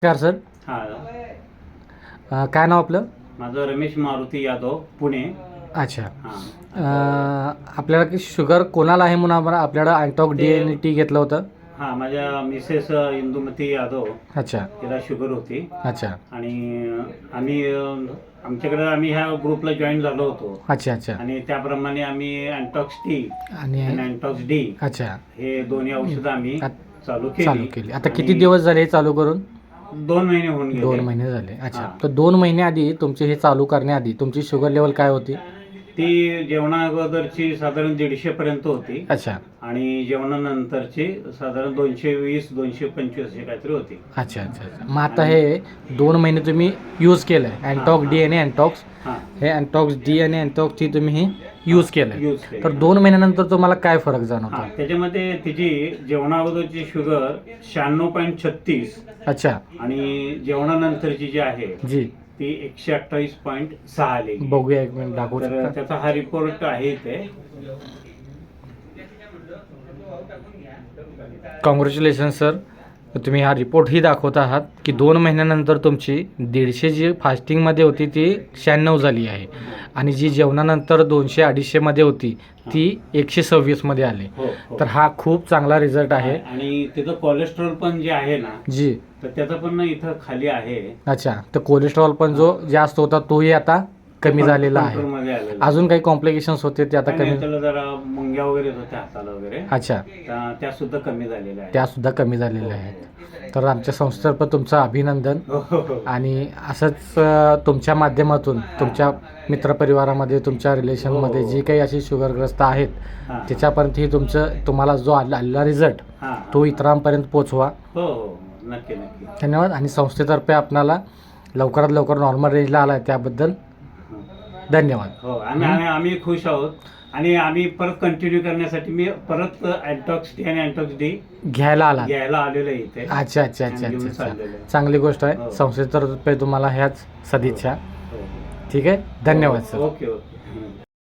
नमस्कार सर. हां, काय नाव आपलं? माझं रमेश मारुती यादव, पुणे. अच्छा. हां. आपल्याला की शुगर कोणाला आहे म्हणून आम्हाला आपल्याला अँटॉक डी ते आणि टी घेतलं होतं. हां, माझ्या मिसेस इंदुमती यादव, अच्छा तिला शुगर होती अच्छा आणि आम्ही ह्या ग्रुपला जॉईन झालो होतो अच्छा अच्छा आणि त्याप्रमाणे आम्ही अँटॉक्स टी आणि आणि अँटॉक्स डी अच्छा हे दोन्ही औषधं आम्ही चालू चालू केली. केली. आता आणि किती दिवस झाले हे चालू करून? 2 महिने होऊन गेले. 2 महिने झाले. अच्छा. हां. तर 2 महिन्याआधी तुमचे हे चालू करण्याआधी तुमची शुगर लेवल काय होती? ती जेवणा साधारण 150 पर्यंत होती अच्छा आणि जेवणानंतरची साधारण 220-225 अशी काहीतरी होती. अच्छा अच्छा अच्छा. मग आता हे 2 महिने तुम्ही यूज केलं आहे अँटॉक डी आणि अँटॉक्स. हां, हे अँटॉक्स डी आणि अँटॉक्स टी तुम्ही हे यूज केलं आहे. यूज केली. तर 2 महिन्यानंतर तुम्हाला काय फरक जाणवतो? हां, त्याच्यामध्ये तिची जेवणाअगोदरची शुगर 96.36 अच्छा आणि जेवणानंतरची जी आहे जी. ती 128.6 आली. बघूया एक मिनिट दाखवू तर शकता. त्याचा हा रिपोर्ट आहे इथे. Congratulation sir. तुम्ही हा रिपोर्टही दाखवत आहात की 2 महिन्यानंतर तुमची 150 जी फास्टिंगमध्ये होती ती 96 झाली आहे आणि जी जेवणानंतर 200-250 मध्ये होती ती 126 मध्ये आली. हो, हो. तर हा खूप चांगला रिझल्ट आहे. आणि त्याचं कोलेस्ट्रॉल पण जे आहे ना, जी. तर त्याचं पण ना इथं खाली आहे. अच्छा. तर कोलेस्ट्रॉल पण जो जास्त होता तोही आता कमी झालेला आहे. कंट्रोलमध्ये आलेला. अजून काही कॉम्प्लिकेशन्स होते ते आता नाही, कमी. त्याला जरा मुंग्या वगैरे होत्या हाताला वगैरे. अच्छा. त्या सुद्धा कमी झालेल्या आहेत. त्यासुद्धा कमी झालेल्या आहेत. तर आमच्या संस्थेतर्फे तुमचं अभिनंदन. हो, हो, हो. आणि असंच तुमच्या माध्यमातून तुमच्या मित्रपरिवारामध्ये तुमच्या रिलेशनमध्ये जी काही अशी शुगरग्रस्त आहेत हां. त्याच्यापर्यंतही तुम्हाला जो आलेला रिझल्ट हां. तो इतरांपर्यंत पोचवा. हो, हो. नक्की, नक्की. धन्यवाद. आणि संस्थेतर्फे आपणाला लवकरात लवकर नॉर्मल रेंजला आला आहे त्याबद्दल धन्यवाद. हो, आम्ही खुश आहोत आणि आम्ही परत कंटिन्यू करण्यासाठी मी परत अँटॉक्स टी आणि अँटॉक्स डी घ्यायला आला. घ्यायला आलेलो आहे इथे. अच्छा अच्छा अच्छा आणि घेऊन अच्छा चाललेलो अच्छा. आहे. चांगली गोष्ट आहे. हो. संस्थेतर्फे तुम्हाला ह्याच सदिच्छा. हो, हो. ठीक आहे. धन्यवाद सर. Okay, okay.